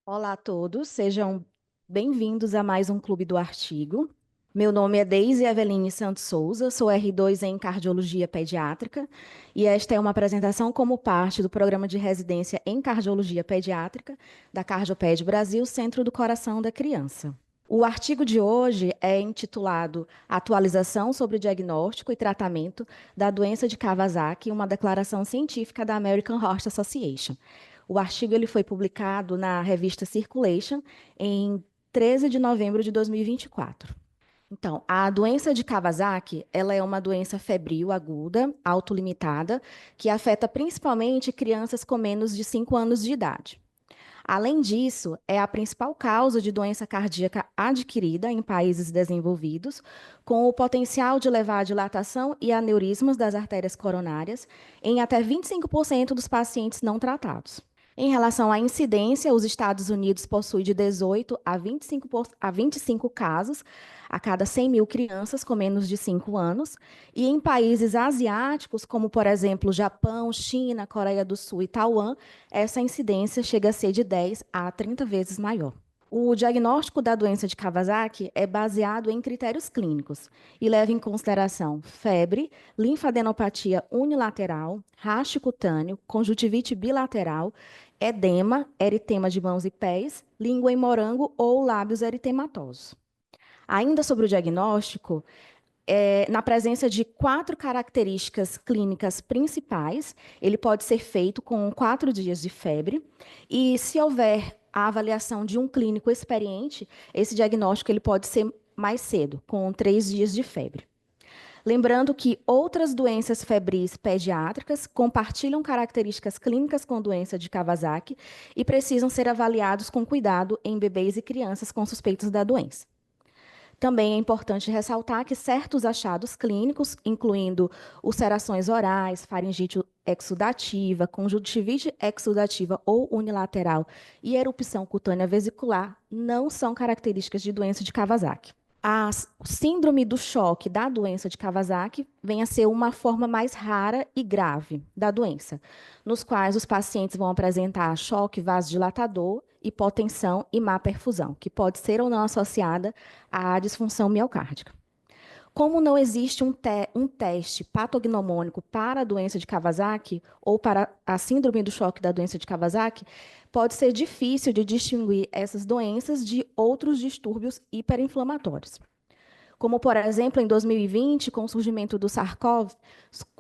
Olá a todos, sejam bem-vindos a mais um Clube do Artigo. Meu nome é Deise Eveline Santos Souza, sou R2 em Cardiologia Pediátrica e esta é uma apresentação como parte do programa de residência em Cardiologia Pediátrica da Cardioped Brasil, Centro do Coração da Criança. O artigo de hoje é intitulado Atualização sobre o diagnóstico e tratamento da doença de Kawasaki, uma declaração científica da American Heart Association. O artigo ele foi publicado na revista Circulation em 13 de novembro de 2024. Então, a doença de Kawasaki, ela é uma doença febril aguda, autolimitada, que afeta principalmente crianças com menos de 5 anos de idade. Além disso, é a principal causa de doença cardíaca adquirida em países desenvolvidos, com o potencial de levar à dilatação e aneurismas das artérias coronárias em até 25% dos pacientes não tratados. Em relação à incidência, os Estados Unidos possuem de 18 a 25 casos a cada 100 mil crianças com menos de 5 anos, e em países asiáticos, como, por exemplo, Japão, China, Coreia do Sul e Taiwan, essa incidência chega a ser de 10 a 30 vezes maior. O diagnóstico da doença de Kawasaki é baseado em critérios clínicos e leva em consideração febre, linfadenopatia unilateral, raste cutâneo, conjuntivite bilateral, edema, eritema de mãos e pés, língua em morango ou lábios eritematosos. Ainda sobre o diagnóstico, na presença de 4 características clínicas principais, ele pode ser feito com 4 dias de febre, e se houver a avaliação de um clínico experiente, esse diagnóstico ele pode ser mais cedo, com 3 dias de febre. Lembrando que outras doenças febris pediátricas compartilham características clínicas com doença de Kawasaki e precisam ser avaliados com cuidado em bebês e crianças com suspeitos da doença. Também é importante ressaltar que certos achados clínicos, incluindo ulcerações orais, faringite exudativa, conjuntivite exudativa ou unilateral e erupção cutânea vesicular, não são características de doença de Kawasaki. A síndrome do choque da doença de Kawasaki vem a ser uma forma mais rara e grave da doença, nos quais os pacientes vão apresentar choque vasodilatador, hipotensão e má perfusão, que pode ser ou não associada à disfunção miocárdica. Como não existe um teste patognomônico para a doença de Kawasaki ou para a síndrome do choque da doença de Kawasaki, pode ser difícil de distinguir essas doenças de outros distúrbios hiperinflamatórios. Como, por exemplo, em 2020, com o surgimento do SARS-CoV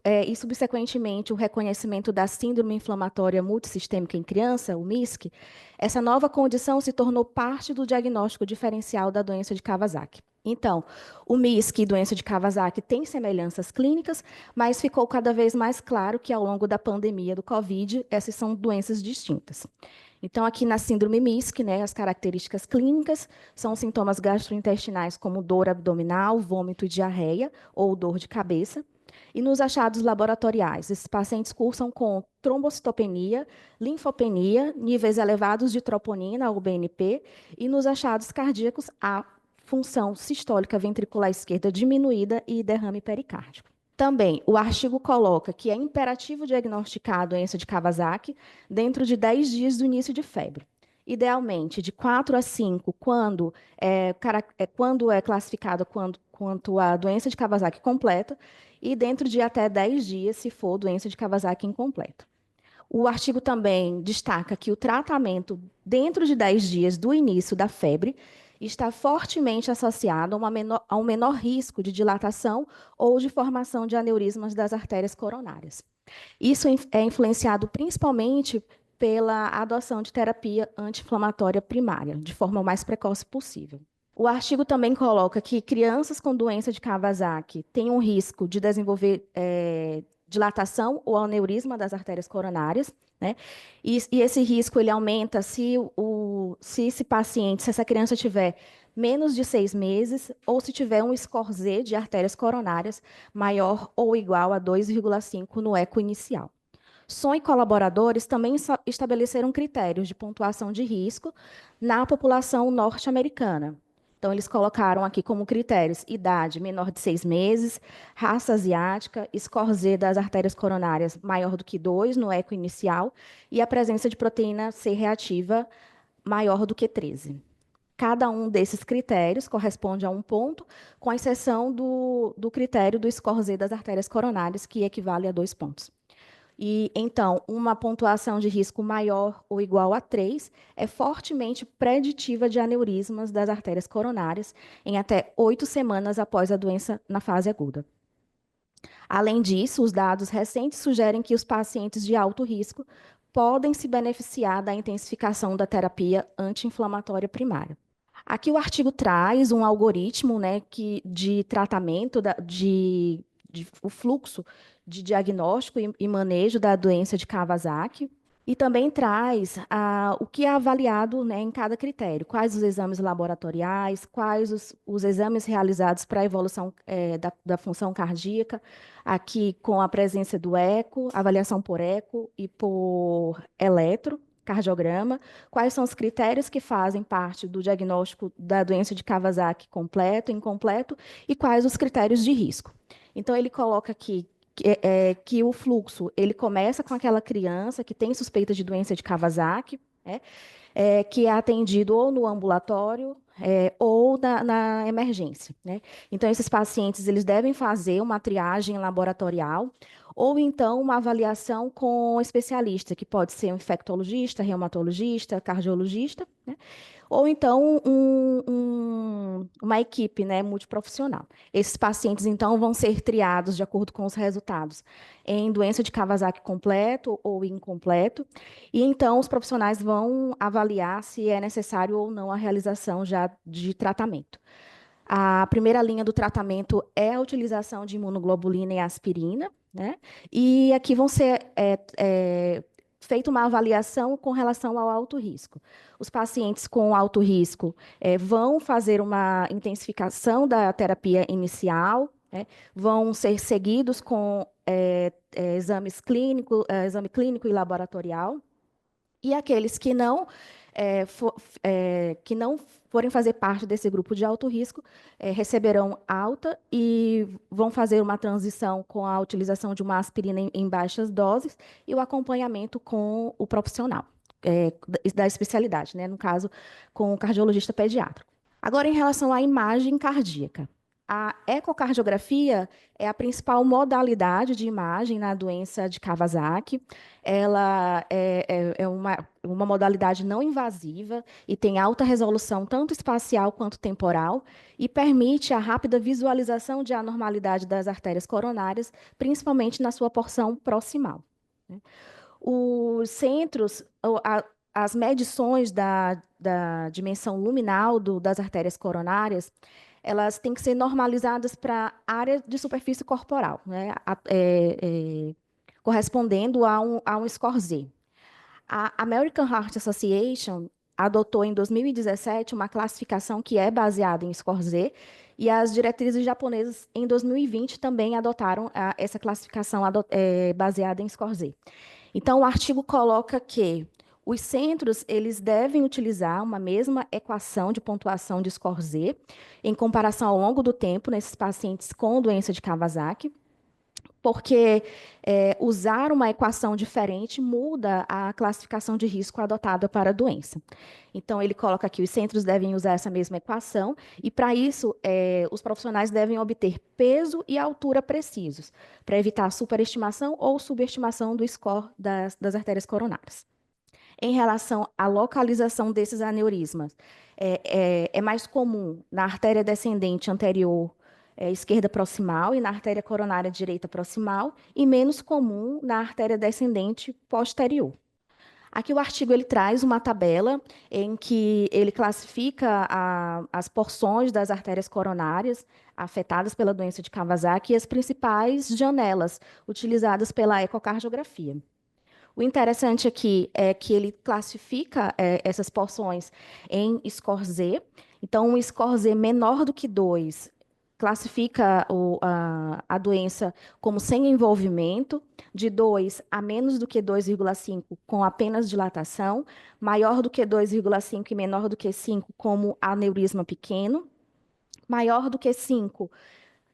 e, subsequentemente, o reconhecimento da síndrome inflamatória multissistêmica em criança, o MISC, essa nova condição se tornou parte do diagnóstico diferencial da doença de Kawasaki. Então, o MISC e doença de Kawasaki têm semelhanças clínicas, mas ficou cada vez mais claro que, ao longo da pandemia do Covid, essas são doenças distintas. Então, aqui na síndrome MISC, né, as características clínicas são sintomas gastrointestinais como dor abdominal, vômito e diarreia, ou dor de cabeça. E nos achados laboratoriais, esses pacientes cursam com trombocitopenia, linfopenia, níveis elevados de troponina, ou BNP, e nos achados cardíacos, a função sistólica ventricular esquerda diminuída e derrame pericárdico. Também, o artigo coloca que é imperativo diagnosticar a doença de Kawasaki dentro de 10 dias do início de febre. Idealmente, de 4 a 5, quando é classificada quanto a doença de Kawasaki completa, e dentro de até 10 dias, se for doença de Kawasaki incompleta. O artigo também destaca que o tratamento dentro de 10 dias do início da febre está fortemente associado a um menor risco de dilatação ou de formação de aneurismas das artérias coronárias. Isso é influenciado principalmente pela adoção de terapia anti-inflamatória primária, de forma o mais precoce possível. O artigo também coloca que crianças com doença de Kawasaki têm um risco de desenvolver dilatação ou aneurisma das artérias coronárias, né? E esse risco ele aumenta se esse paciente, se essa criança tiver menos de 6 meses ou se tiver um score Z de artérias coronárias maior ou igual a 2,5 no eco inicial. SON e colaboradores também estabeleceram critérios de pontuação de risco na população norte-americana. Então, eles colocaram aqui como critérios idade menor de 6 meses, raça asiática, score Z das artérias coronárias maior do que 2 no eco inicial e a presença de proteína C reativa maior do que 13. Cada um desses critérios corresponde a um ponto, com exceção do critério do score Z das artérias coronárias, que equivale a 2 pontos. E, então, uma pontuação de risco maior ou igual a 3 é fortemente preditiva de aneurismas das artérias coronárias em até 8 semanas após a doença na fase aguda. Além disso, os dados recentes sugerem que os pacientes de alto risco podem se beneficiar da intensificação da terapia anti-inflamatória primária. Aqui o artigo traz um algoritmo, né, de tratamento de o fluxo de diagnóstico e manejo da doença de Kawasaki. E também traz o que é avaliado, né, em cada critério, quais os exames laboratoriais, quais os exames realizados para a evolução da função cardíaca, aqui com a presença do eco, avaliação por eco e por eletrocardiograma, quais são os critérios que fazem parte do diagnóstico da doença de Kawasaki completo, incompleto, e quais os critérios de risco. Então, ele coloca aqui que o fluxo ele começa com aquela criança que tem suspeita de doença de Kawasaki, né, que é atendido ou no ambulatório ou na emergência, né? Então, esses pacientes eles devem fazer uma triagem laboratorial ou então uma avaliação com especialista, que pode ser um infectologista, reumatologista, cardiologista, né? Ou então uma equipe, né, multiprofissional. Esses pacientes, então, vão ser triados de acordo com os resultados em doença de Kawasaki completo ou incompleto, e então os profissionais vão avaliar se é necessário ou não a realização já de tratamento. A primeira linha do tratamento é a utilização de imunoglobulina e aspirina, né? E aqui vão ser feita uma avaliação com relação ao alto risco. Os pacientes com alto risco vão fazer uma intensificação da terapia inicial, né? Vão ser seguidos com exame clínico e laboratorial. E aqueles que não forem fazer parte desse grupo de alto risco, receberão alta e vão fazer uma transição com a utilização de uma aspirina em baixas doses e o acompanhamento com o profissional da especialidade, né? No caso, com o cardiologista pediatra. Agora, em relação à imagem cardíaca. A ecocardiografia é a principal modalidade de imagem na doença de Kawasaki. Ela é uma modalidade não invasiva e tem alta resolução, tanto espacial quanto temporal, e permite a rápida visualização de anormalidade das artérias coronárias, principalmente na sua porção proximal, né? Os centros, as medições da dimensão luminal das artérias coronárias, elas têm que ser normalizadas para a área de superfície corporal, né? Correspondendo a um score Z. A American Heart Association adotou em 2017 uma classificação que é baseada em score Z, e as diretrizes japonesas em 2020 também adotaram essa classificação baseada em score Z. Então, o artigo coloca que os centros eles devem utilizar uma mesma equação de pontuação de score Z em comparação ao longo do tempo nesses pacientes com doença de Kawasaki, porque usar uma equação diferente muda a classificação de risco adotada para a doença. Então, ele coloca aqui, os centros devem usar essa mesma equação, e para isso, os profissionais devem obter peso e altura precisos, para evitar superestimação ou subestimação do score das artérias coronárias. Em relação à localização desses aneurismas, é mais comum na artéria descendente anterior esquerda proximal e na artéria coronária direita proximal, e menos comum na artéria descendente posterior. Aqui o artigo ele traz uma tabela em que ele classifica as porções das artérias coronárias afetadas pela doença de Kawasaki e as principais janelas utilizadas pela ecocardiografia. O interessante aqui é que ele classifica essas porções em score Z. Então, um score Z menor do que 2 classifica a doença como sem envolvimento, de 2 a menos do que 2,5 com apenas dilatação, maior do que 2,5 e menor do que 5 como aneurisma pequeno, maior do que 5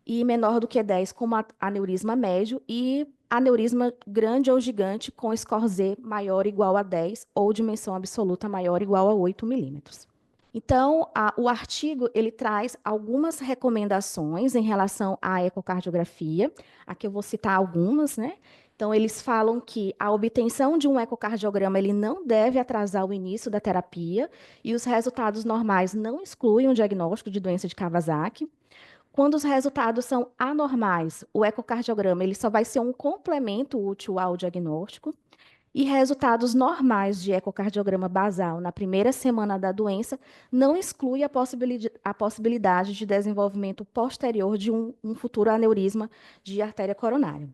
e menor do que 10 como aneurisma médio, e aneurisma grande ou gigante com score Z maior ou igual a 10 ou dimensão absoluta maior ou igual a 8 milímetros. Então, o artigo ele traz algumas recomendações em relação à ecocardiografia. Aqui eu vou citar algumas, né? Então, eles falam que a obtenção de um ecocardiograma ele não deve atrasar o início da terapia e os resultados normais não excluem o diagnóstico de doença de Kawasaki. Quando os resultados são anormais, o ecocardiograma ele só vai ser um complemento útil ao diagnóstico. E resultados normais de ecocardiograma basal na primeira semana da doença não exclui a possibilidade de desenvolvimento posterior de um futuro aneurisma de artéria coronária.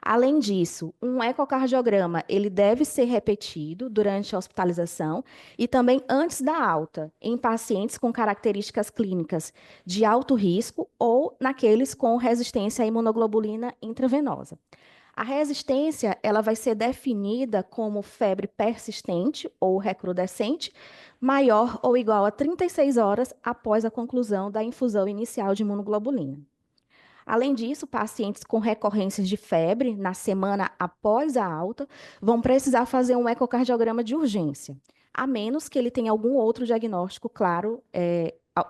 Além disso, um ecocardiograma ele deve ser repetido durante a hospitalização e também antes da alta, em pacientes com características clínicas de alto risco ou naqueles com resistência à imunoglobulina intravenosa. A resistência, ela vai ser definida como febre persistente ou recrudescente, maior ou igual a 36 horas após a conclusão da infusão inicial de imunoglobulina. Além disso, pacientes com recorrências de febre na semana após a alta vão precisar fazer um ecocardiograma de urgência, a menos que ele tenha algum outro diagnóstico claro,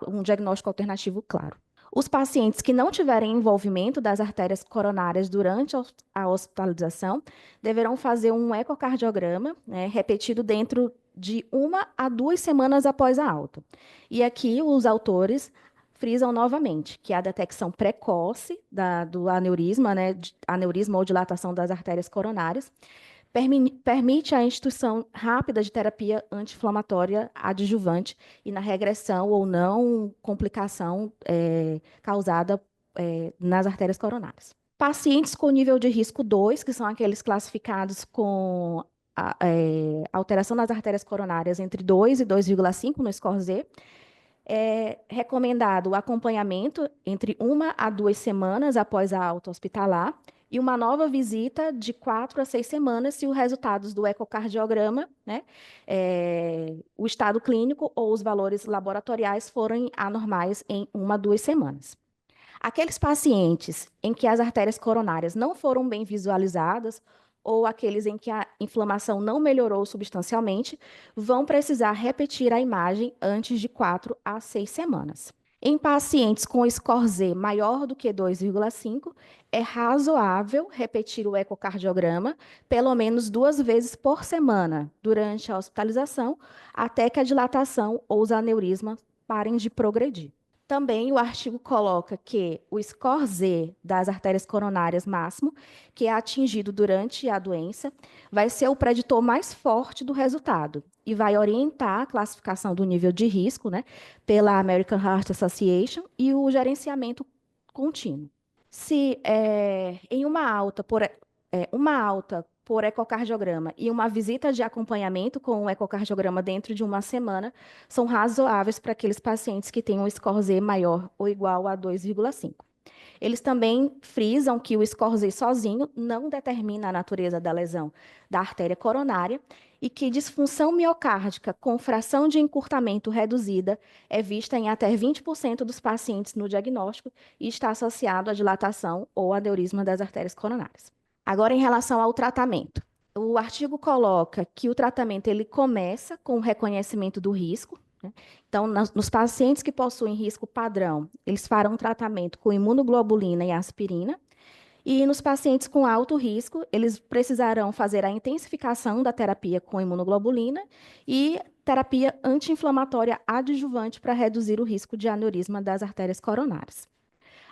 um diagnóstico alternativo claro. Os pacientes que não tiverem envolvimento das artérias coronárias durante a hospitalização deverão fazer um ecocardiograma, né, repetido dentro de 1 a 2 semanas após a alta. E aqui os autores frisam novamente que a detecção precoce do aneurisma, né, aneurisma ou dilatação das artérias coronárias, permite a instituição rápida de terapia anti-inflamatória adjuvante e na regressão ou não complicação causada nas artérias coronárias. Pacientes com nível de risco 2, que são aqueles classificados com alteração nas artérias coronárias entre 2 e 2,5 no score Z, é recomendado o acompanhamento entre 1 a 2 semanas após a alta hospitalar e uma nova visita de 4 a 6 semanas se os resultados do ecocardiograma, né, o estado clínico ou os valores laboratoriais forem anormais em 1 a 2 semanas. Aqueles pacientes em que as artérias coronárias não foram bem visualizadas ou aqueles em que a inflamação não melhorou substancialmente, vão precisar repetir a imagem antes de 4 a 6 semanas. Em pacientes com score Z maior do que 2,5, é razoável repetir o ecocardiograma pelo menos 2 vezes por semana durante a hospitalização, até que a dilatação ou os aneurismas parem de progredir. Também o artigo coloca que o score Z das artérias coronárias máximo, que é atingido durante a doença, vai ser o preditor mais forte do resultado e vai orientar a classificação do nível de risco, né, pela American Heart Association e o gerenciamento contínuo. Se em uma alta por ecocardiograma e uma visita de acompanhamento com o ecocardiograma dentro de 1 semana são razoáveis para aqueles pacientes que têm um score Z maior ou igual a 2,5. Eles também frisam que o score Z sozinho não determina a natureza da lesão da artéria coronária e que disfunção miocárdica com fração de encurtamento reduzida é vista em até 20% dos pacientes no diagnóstico e está associado à dilatação ou aneurisma das artérias coronárias. Agora, em relação ao tratamento. O artigo coloca que o tratamento ele começa com o reconhecimento do risco, né? Então, nos pacientes que possuem risco padrão, eles farão tratamento com imunoglobulina e aspirina. E nos pacientes com alto risco, eles precisarão fazer a intensificação da terapia com imunoglobulina e terapia anti-inflamatória adjuvante para reduzir o risco de aneurisma das artérias coronárias.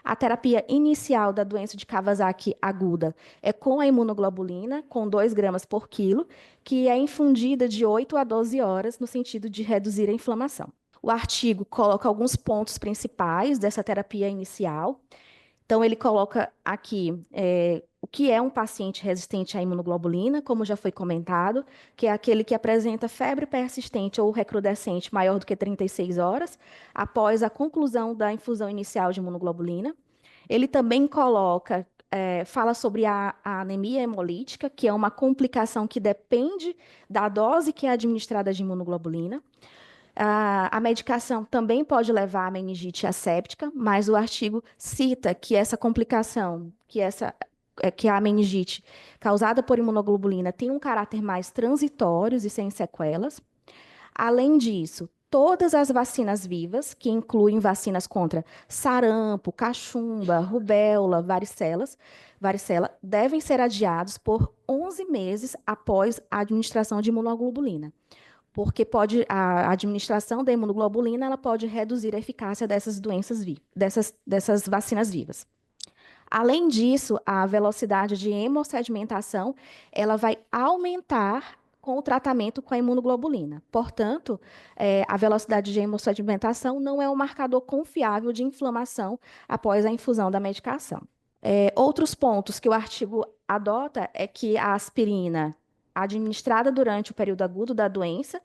A terapia inicial da doença de Kawasaki aguda é com a imunoglobulina, com 2 gramas por quilo, que é infundida de 8 a 12 horas, no sentido de reduzir a inflamação. O artigo coloca alguns pontos principais dessa terapia inicial. Então, ele coloca aqui o que é um paciente resistente à imunoglobulina, como já foi comentado, que é aquele que apresenta febre persistente ou recrudescente maior do que 36 horas, após a conclusão da infusão inicial de imunoglobulina. Ele também fala sobre a anemia hemolítica, que é uma complicação que depende da dose que é administrada de imunoglobulina. A medicação também pode levar à meningite asséptica, mas o artigo cita que essa complicação, que essa que a meningite causada por imunoglobulina tem um caráter mais transitório e sem sequelas. Além disso, todas as vacinas vivas, que incluem vacinas contra sarampo, cachumba, rubéola, varicela, devem ser adiados por 11 meses após a administração de imunoglobulina, porque a administração da imunoglobulina ela pode reduzir a eficácia dessas dessas vacinas vivas. Além disso, a velocidade de hemossedimentação ela vai aumentar com o tratamento com a imunoglobulina. Portanto, a velocidade de hemossedimentação não é um marcador confiável de inflamação após a infusão da medicação. Outros pontos que o artigo adota é que a aspirina, administrada durante o período agudo da doença,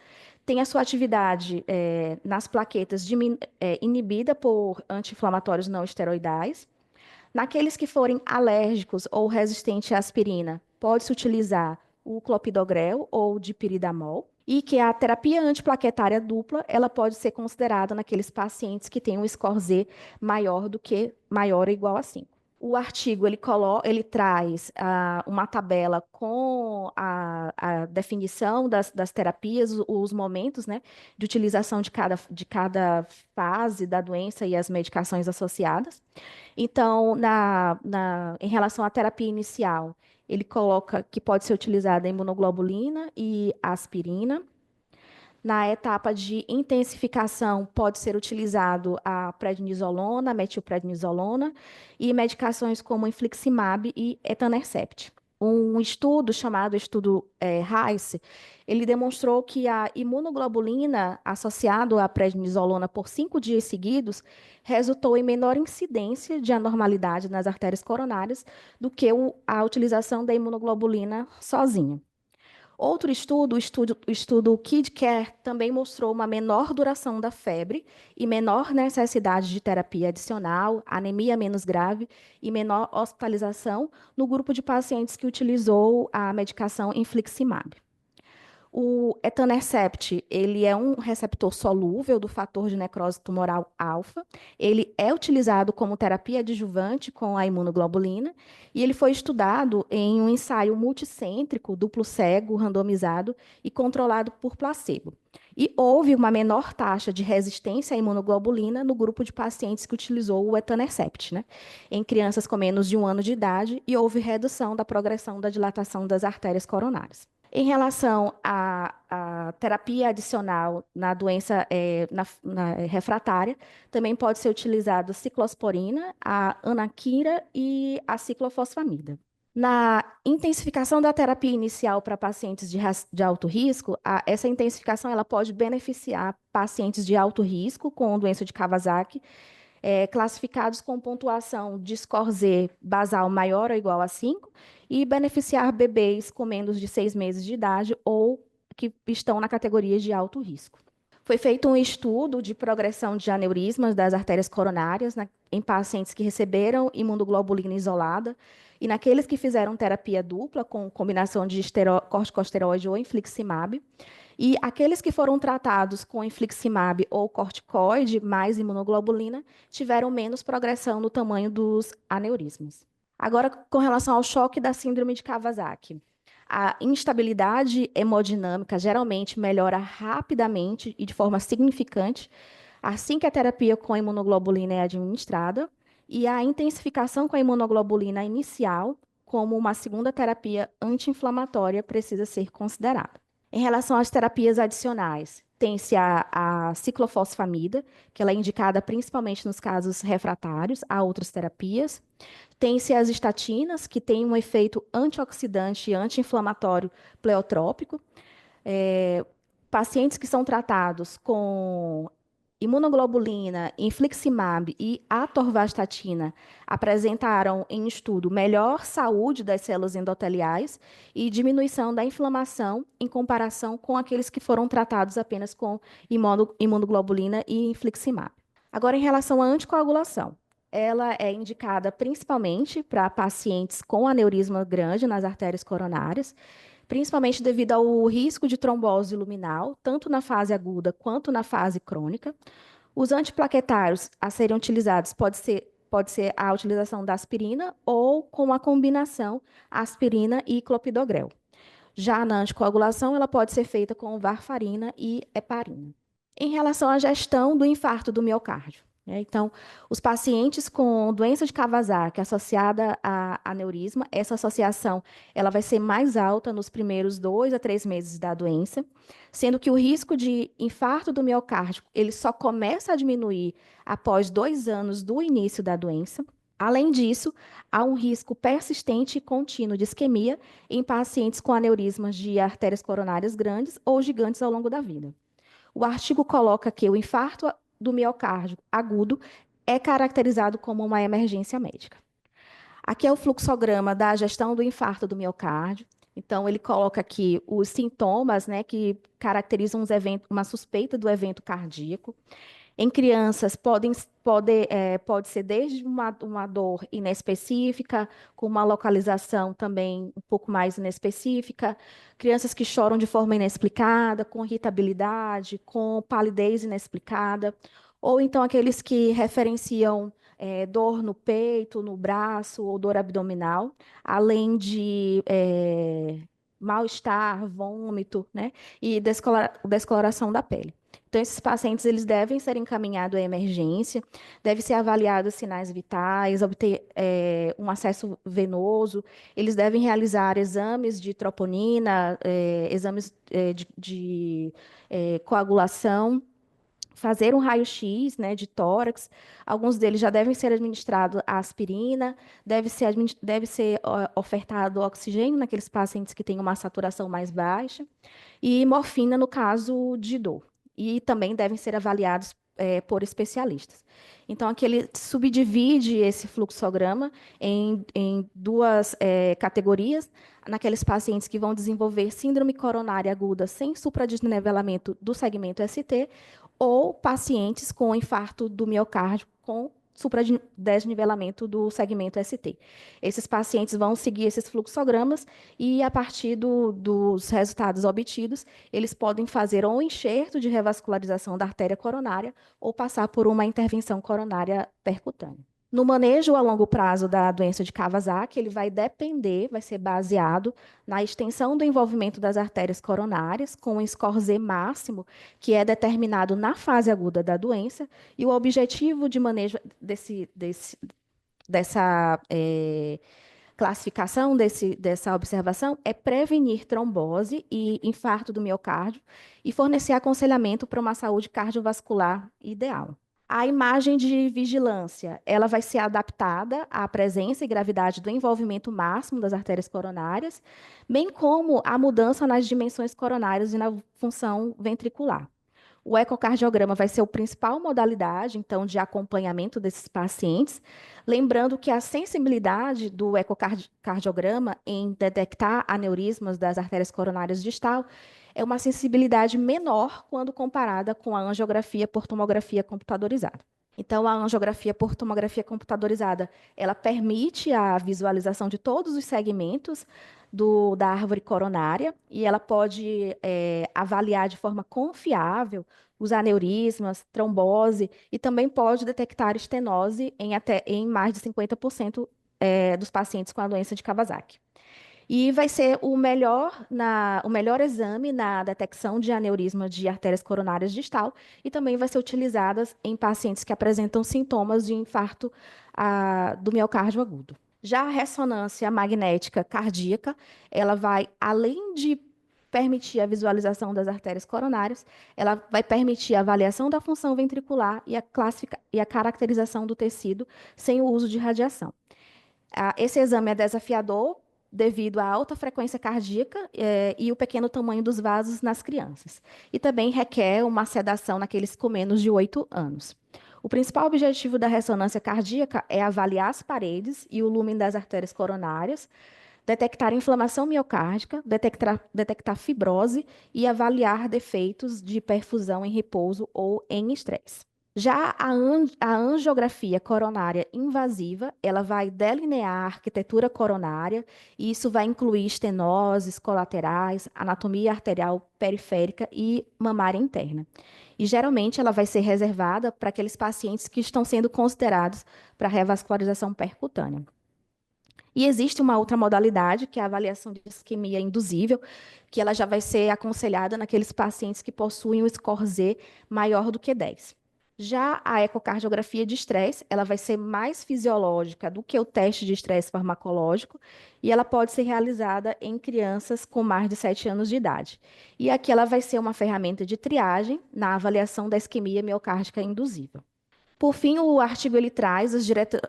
tem a sua atividade nas plaquetas inibida por anti-inflamatórios não esteroidais. Naqueles que forem alérgicos ou resistentes à aspirina, pode-se utilizar o clopidogrel ou dipiridamol, e que a terapia antiplaquetária dupla, ela pode ser considerada naqueles pacientes que têm um score Z maior ou igual a 5. O artigo ele traz uma tabela com a definição das terapias, os momentos, né, de utilização de cada fase da doença e as medicações associadas. Então, em relação à terapia inicial, ele coloca que pode ser utilizada a imunoglobulina e a aspirina. Na etapa de intensificação, pode ser utilizado a prednisolona, a metilprednisolona e medicações como infliximab e etanercept. Um estudo chamado estudo RICE, ele demonstrou que a imunoglobulina associado à prednisolona por 5 dias seguidos resultou em menor incidência de anormalidade nas artérias coronárias do que a utilização da imunoglobulina sozinha. Outro estudo, o estudo KidCare, também mostrou uma menor duração da febre e menor necessidade de terapia adicional, anemia menos grave e menor hospitalização no grupo de pacientes que utilizou a medicação infliximab. O etanercept, ele é um receptor solúvel do fator de necrose tumoral alfa. Ele é utilizado como terapia adjuvante com a imunoglobulina e ele foi estudado em um ensaio multicêntrico, duplo cego, randomizado e controlado por placebo. E houve uma menor taxa de resistência à imunoglobulina no grupo de pacientes que utilizou o etanercept, né? Em crianças com menos de 1 ano de idade, e houve redução da progressão da dilatação das artérias coronárias. Em relação à terapia adicional na doença refratária, também pode ser utilizado a ciclosporina, a anaquira e a ciclofosfamida. Na intensificação da terapia inicial para pacientes de alto risco, essa intensificação ela pode beneficiar pacientes de alto risco com doença de Kawasaki, classificados com pontuação de score Z basal maior ou igual a 5, e beneficiar bebês com menos de 6 meses de idade ou que estão na categoria de alto risco. Foi feito um estudo de progressão de aneurismas das artérias coronárias em pacientes que receberam imunoglobulina isolada e naqueles que fizeram terapia dupla com combinação de corticosteroide ou infliximab. E aqueles que foram tratados com infliximab ou corticoide mais imunoglobulina tiveram menos progressão no tamanho dos aneurismas. Agora, com relação ao choque da síndrome de Kawasaki. A instabilidade hemodinâmica geralmente melhora rapidamente e de forma significante assim que a terapia com a imunoglobulina é administrada, e a intensificação com a imunoglobulina inicial, como uma segunda terapia anti-inflamatória, precisa ser considerada. Em relação às terapias adicionais, tem-se a ciclofosfamida, que ela é indicada principalmente nos casos refratários a outras terapias. Tem-se as estatinas, que têm um efeito antioxidante e anti-inflamatório pleotrópico. Pacientes que são tratados com imunoglobulina, infliximab e atorvastatina apresentaram em estudo melhor saúde das células endoteliais e diminuição da inflamação em comparação com aqueles que foram tratados apenas com imunoglobulina e infliximab. Agora, em relação à anticoagulação, ela é indicada principalmente para pacientes com aneurisma grande nas artérias coronárias, principalmente devido ao risco de trombose luminal, tanto na fase aguda quanto na fase crônica. Os antiplaquetários a serem utilizados pode ser a utilização da aspirina ou com a combinação aspirina e clopidogrel. Já na anticoagulação, ela pode ser feita com varfarina e heparina. Em relação à gestão do infarto do miocárdio, né? Então, os pacientes com doença de Kawasaki associada a aneurisma, essa associação ela vai ser mais alta nos primeiros 2 a 3 meses da doença, sendo que o risco de infarto do miocárdio ele só começa a diminuir após 2 anos do início da doença. Além disso, há um risco persistente e contínuo de isquemia em pacientes com aneurismas de artérias coronárias grandes ou gigantes ao longo da vida. O artigo coloca que o infarto do miocárdio agudo é caracterizado como uma emergência médica. Aqui é o fluxograma da gestão do infarto do miocárdio. Então, ele coloca aqui os sintomas, né, que caracterizam uma suspeita do evento cardíaco. Em crianças, pode ser desde uma dor inespecífica, com uma localização também um pouco mais inespecífica, crianças que choram de forma inexplicada, com irritabilidade, com palidez inexplicada, ou então aqueles que referenciam dor no peito, no braço ou dor abdominal, além de mal-estar, vômito, né, e descoloração da pele. Então, esses pacientes eles devem ser encaminhados à emergência, deve ser avaliados sinais vitais, obter um acesso venoso, eles devem realizar exames de troponina, exames de coagulação, fazer um raio-x, né, de tórax. Alguns deles já devem ser administrados a aspirina, deve ser ofertado oxigênio naqueles pacientes que têm uma saturação mais baixa e morfina no caso de dor. E também devem ser avaliados por especialistas. Então, aqui ele subdivide esse fluxograma em duas categorias, naqueles pacientes que vão desenvolver síndrome coronária aguda sem supradesnivelamento do segmento ST, ou pacientes com infarto do miocárdio com supradesnivelamento do segmento ST. Esses pacientes vão seguir esses fluxogramas e, a partir dos resultados obtidos, eles podem fazer ou um enxerto de revascularização da artéria coronária ou passar por uma intervenção coronária percutânea. No manejo a longo prazo da doença de Kawasaki, ele vai ser baseado na extensão do envolvimento das artérias coronárias, com um score Z máximo, que é determinado na fase aguda da doença, e o objetivo de manejo dessa classificação, dessa observação, é prevenir trombose e infarto do miocárdio e fornecer aconselhamento para uma saúde cardiovascular ideal. A imagem de vigilância, ela vai ser adaptada à presença e gravidade do envolvimento máximo das artérias coronárias, bem como a mudança nas dimensões coronárias e na função ventricular. O ecocardiograma vai ser a principal modalidade, então, de acompanhamento desses pacientes, lembrando que a sensibilidade do ecocardiograma em detectar aneurismas das artérias coronárias distal é uma sensibilidade menor quando comparada com a angiografia por tomografia computadorizada. Então, a angiografia por tomografia computadorizada, ela permite a visualização de todos os segmentos da árvore coronária e ela pode avaliar de forma confiável os aneurismas, trombose e também pode detectar estenose em mais de 50% dos pacientes com a doença de Kawasaki. E vai ser o melhor exame na detecção de aneurisma de artérias coronárias distal e também vai ser utilizada em pacientes que apresentam sintomas de infarto do miocárdio agudo. Já a ressonância magnética cardíaca, ela vai, além de permitir a visualização das artérias coronárias, ela vai permitir a avaliação da função ventricular e a caracterização do tecido sem o uso de radiação. Esse exame é desafiador devido à alta frequência cardíaca e o pequeno tamanho dos vasos nas crianças. E também requer uma sedação naqueles com menos de 8 anos. O principal objetivo da ressonância cardíaca é avaliar as paredes e o lumen das artérias coronárias, detectar inflamação miocárdica, detectar fibrose e avaliar defeitos de perfusão em repouso ou em estresse. Já a angiografia coronária invasiva, ela vai delinear a arquitetura coronária, e isso vai incluir estenoses colaterais, anatomia arterial periférica e mamária interna. E geralmente ela vai ser reservada para aqueles pacientes que estão sendo considerados para revascularização percutânea. E existe uma outra modalidade, que é a avaliação de isquemia induzível, que ela já vai ser aconselhada naqueles pacientes que possuem o score Z maior do que 10. Já a ecocardiografia de estresse, ela vai ser mais fisiológica do que o teste de estresse farmacológico e ela pode ser realizada em crianças com mais de 7 anos de idade. E aqui ela vai ser uma ferramenta de triagem na avaliação da isquemia miocárdica induzível. Por fim, o artigo ele traz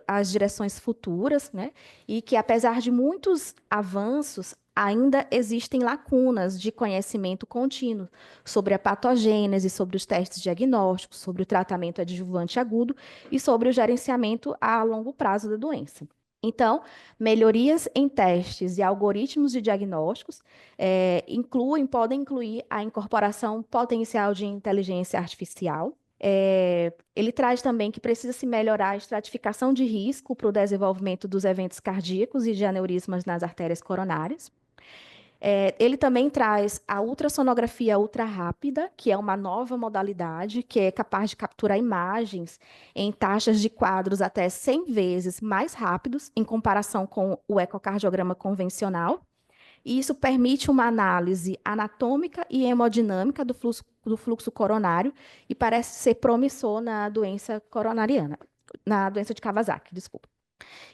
as direções futuras, né? E que apesar de muitos avanços, ainda existem lacunas de conhecimento contínuo sobre a patogênese, sobre os testes diagnósticos, sobre o tratamento adjuvante agudo e sobre o gerenciamento a longo prazo da doença. Então, melhorias em testes e algoritmos de diagnósticos podem incluir a incorporação potencial de inteligência artificial. Ele traz também que precisa se melhorar a estratificação de risco para o desenvolvimento dos eventos cardíacos e de aneurismas nas artérias coronárias. Ele também traz a ultrassonografia ultra rápida, que é uma nova modalidade que é capaz de capturar imagens em taxas de quadros até 100 vezes mais rápidos em comparação com o ecocardiograma convencional. E isso permite uma análise anatômica e hemodinâmica do fluxo coronário e parece ser promissor na doença coronariana, na doença de Kawasaki, desculpa.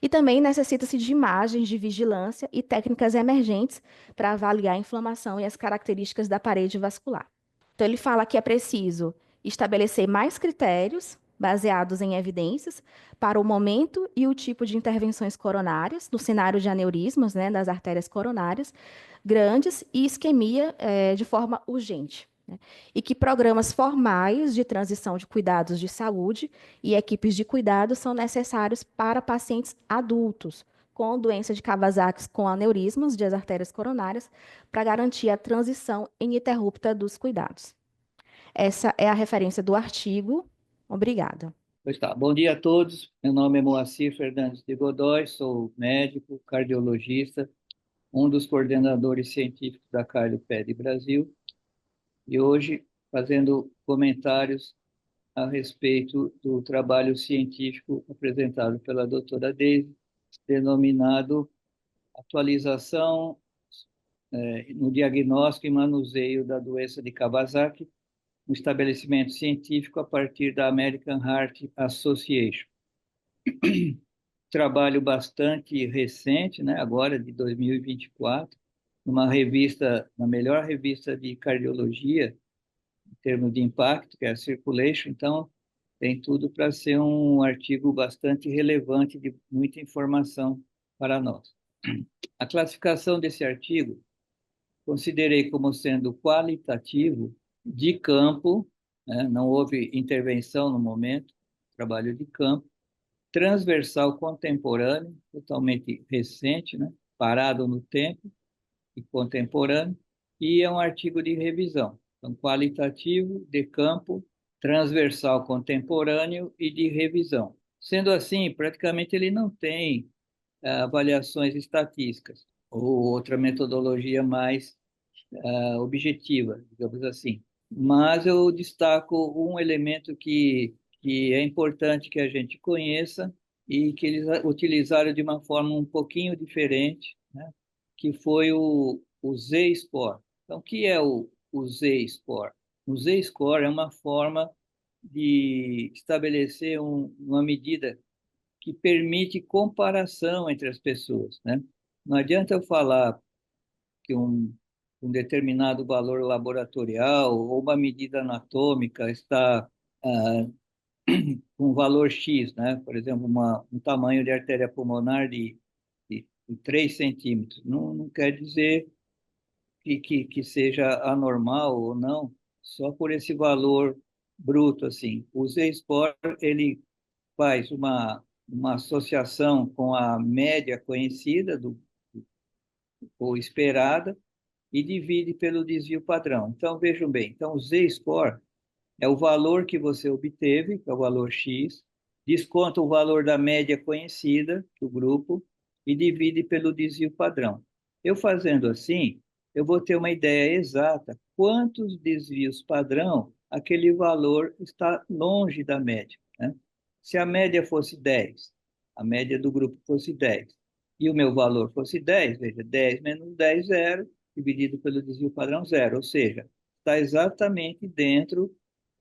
E também necessita-se de imagens de vigilância e técnicas emergentes para avaliar a inflamação e as características da parede vascular. Então, ele fala que é preciso estabelecer mais critérios baseados em evidências para o momento e o tipo de intervenções coronárias, no cenário de aneurismas, né, das artérias coronárias grandes e isquemia de forma urgente. Né? E que programas formais de transição de cuidados de saúde e equipes de cuidado são necessários para pacientes adultos com doença de Kawasaki com aneurismas das artérias coronárias para garantir a transição ininterrupta dos cuidados. Essa é a referência do artigo. Obrigada. Pois tá. Bom dia a todos. Meu nome é Moacir Fernandes de Godoy, sou médico, cardiologista, um dos coordenadores científicos da CardioPed Brasil, e hoje fazendo comentários a respeito do trabalho científico apresentado pela doutora Deise, denominado Atualização no Diagnóstico e Manuseio da Doença de Kawasaki, um estabelecimento científico a partir da American Heart Association. Trabalho bastante recente, né, agora de 2024, numa revista, na melhor revista de cardiologia, em termos de impacto, que é a Circulation, então tem tudo para ser um artigo bastante relevante, de muita informação para nós. A classificação desse artigo considerei como sendo qualitativo de campo, né, não houve intervenção no momento, trabalho de campo, transversal contemporâneo, totalmente recente, né, parado no tempo e contemporâneo, e é um artigo de revisão. Então, qualitativo, de campo, transversal contemporâneo e de revisão. Sendo assim, praticamente ele não tem avaliações estatísticas ou outra metodologia mais objetiva, digamos assim. Mas eu destaco um elemento que é importante que a gente conheça e que eles utilizaram de uma forma um pouquinho diferente, né? Que foi o Z-score. Então, o que é o Z-score? O Z-score é uma forma de estabelecer uma medida que permite comparação entre as pessoas, né? Não adianta eu falar que um determinado valor laboratorial ou uma medida anatômica está com um valor X, né? Por exemplo, um tamanho de artéria pulmonar de 3 centímetros. Não quer dizer que seja anormal ou não, só por esse valor bruto, assim. O Z-score, ele faz uma associação com a média conhecida ou esperada e divide pelo desvio padrão. Então, vejam bem, então o Z-score é o valor que você obteve, que é o valor X, desconta o valor da média conhecida do grupo e divide pelo desvio padrão. Eu fazendo assim, eu vou ter uma ideia exata quantos desvios padrão aquele valor está longe da média, né? Se a média fosse 10, a média do grupo fosse 10, e o meu valor fosse 10, veja, 10 menos 10, zero, dividido pelo desvio padrão, zero, ou seja, está exatamente dentro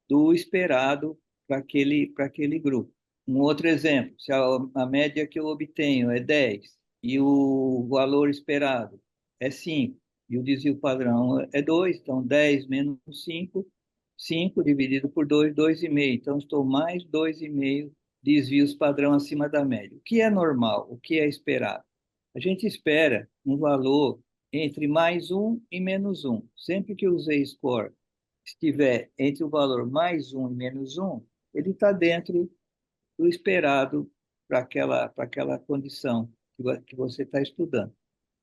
do esperado para aquele grupo. Um outro exemplo, se a média que eu obtenho é 10 e o valor esperado é 5 e o desvio padrão é 2, então 10 menos 5, 5 dividido por 2, 2,5. Então, estou mais 2,5 desvios padrão acima da média. O que é normal? O que é esperado? A gente espera um valor entre mais 1 e menos 1. Sempre que eu usei score estiver entre o valor mais 1 e menos 1, ele está dentro do esperado para aquela condição que você está estudando.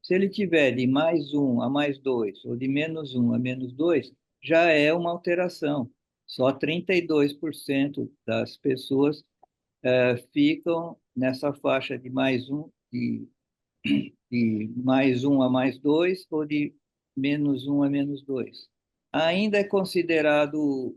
Se ele tiver de mais 1 a mais 2, ou de menos 1 a menos 2, já é uma alteração. Só 32% das pessoas ficam nessa faixa de mais 1, de mais 1 a mais 2 ou de menos 1 a menos 2. Ainda é considerado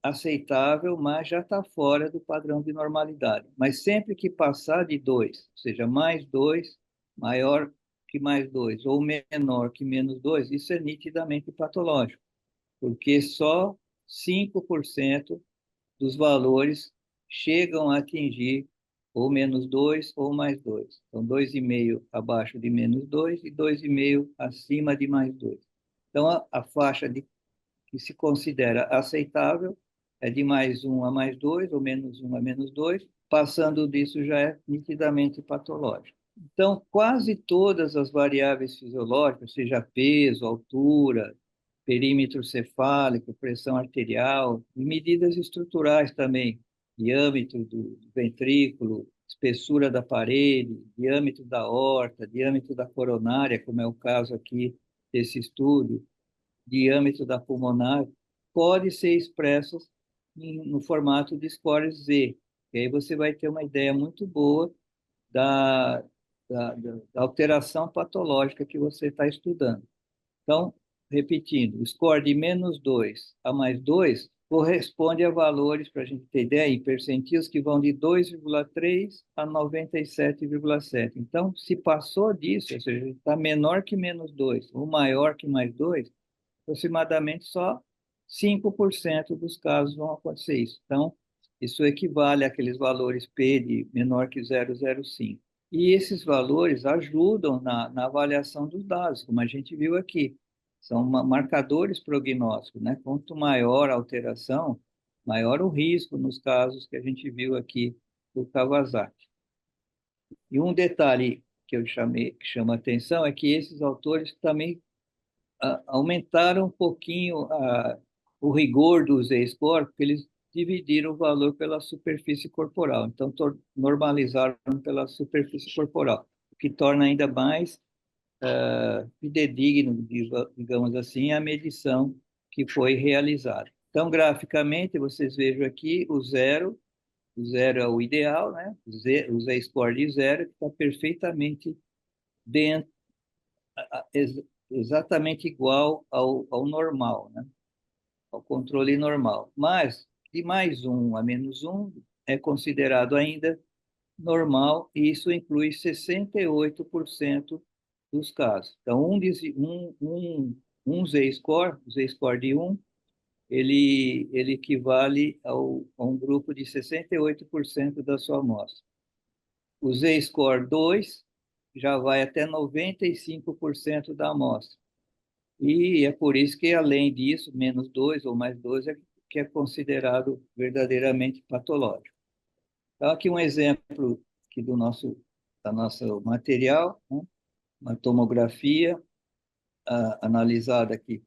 aceitável, mas já está fora do padrão de normalidade. Mas sempre que passar de 2, ou seja, mais 2, maior que mais 2, ou menor que menos 2, isso é nitidamente patológico, porque só 5% dos valores chegam a atingir ou menos 2 ou mais 2. Então, 2,5 abaixo de menos 2 e 2,5 acima de mais 2. Então, a faixa que se considera aceitável é de mais 1 a mais 2 ou menos 1 a menos 2. Passando disso já é nitidamente patológico. Então, quase todas as variáveis fisiológicas, seja peso, altura, perímetro cefálico, pressão arterial, e medidas estruturais também, diâmetro do ventrículo, espessura da parede, diâmetro da aorta, diâmetro da coronária, como é o caso aqui desse estudo, diâmetro da pulmonar, pode ser expresso no formato de score Z. E aí você vai ter uma ideia muito boa da, da alteração patológica que você está estudando. Então, repetindo, o score de menos 2 a mais 2 corresponde a valores, para a gente ter ideia, em percentis que vão de 2,3 a 97,7. Então, se passou disso, ou seja, está menor que menos 2 ou maior que mais 2, aproximadamente só 5% dos casos vão acontecer isso. Então, isso equivale àqueles valores P de menor que 0,05. E esses valores ajudam na avaliação dos dados, como a gente viu aqui. São marcadores prognósticos, né? Quanto maior a alteração, maior o risco nos casos que a gente viu aqui do Kawasaki. E um detalhe que chama atenção é que esses autores também aumentaram um pouquinho o rigor do Z-score, porque eles dividiram o valor pela superfície corporal. Então, normalizaram pela superfície corporal, o que torna ainda mais fidedigno, digamos assim, a medição que foi realizada. Então, graficamente, vocês vejam aqui o zero é o ideal, né? O Z-score de zero está perfeitamente dentro, exatamente igual ao normal, né? Ao controle normal. Mas de mais 1 a menos 1 é considerado ainda normal, e isso inclui 68% dos casos. Então, um Z-score, o Z-score de 1, ele equivale a um grupo de 68% da sua amostra. O Z-score 2 já vai até 95% da amostra. E é por isso que, além disso, menos 2 ou mais 2 é que é considerado verdadeiramente patológico. Então, aqui um exemplo aqui da nosso material, né? Uma tomografia analisada aqui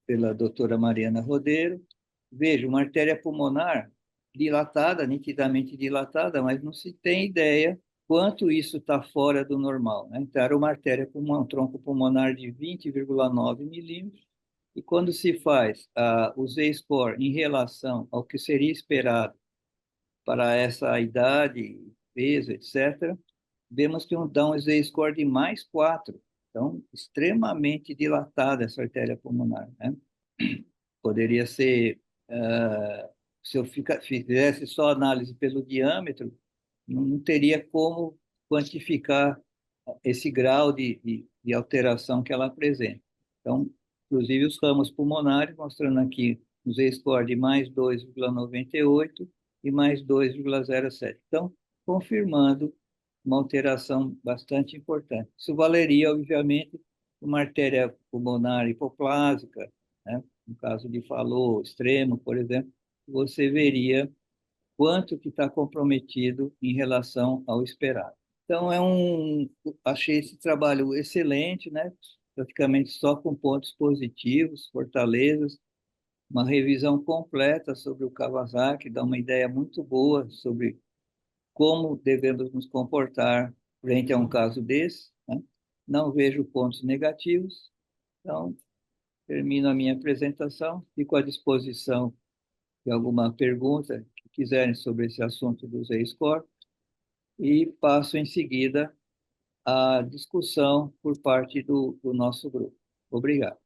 pela doutora Mariana Rodeiro. Veja, uma artéria pulmonar dilatada, nitidamente dilatada, mas não se tem ideia quanto isso está fora do normal, né? Então, era uma artéria pulmonar, um tronco pulmonar de 20,9 milímetros, e quando se faz o Z-score em relação ao que seria esperado para essa idade, peso, etc., vemos que dá um Z-score de mais 4. Então, extremamente dilatada essa artéria pulmonar, né? Poderia ser Se eu fizesse só análise pelo diâmetro, não teria como quantificar esse grau de alteração que ela apresenta. Então, inclusive os ramos pulmonares, mostrando aqui o Z-score de mais 2,98 e mais 2,07. Então, confirmando uma alteração bastante importante. Isso valeria, obviamente, uma artéria pulmonar hipoplásica, né? No caso de Fallot extremo, por exemplo, você veria quanto que está comprometido em relação ao esperado. Então, achei esse trabalho excelente, né? Praticamente só com pontos positivos, fortalezas, uma revisão completa sobre o Kawasaki, dá uma ideia muito boa sobre como devemos nos comportar frente a um caso desse, né? Não vejo pontos negativos, então termino a minha apresentação, fico à disposição de alguma pergunta que quiserem sobre esse assunto do Z-Score e passo em seguida à discussão por parte do nosso grupo. Obrigado.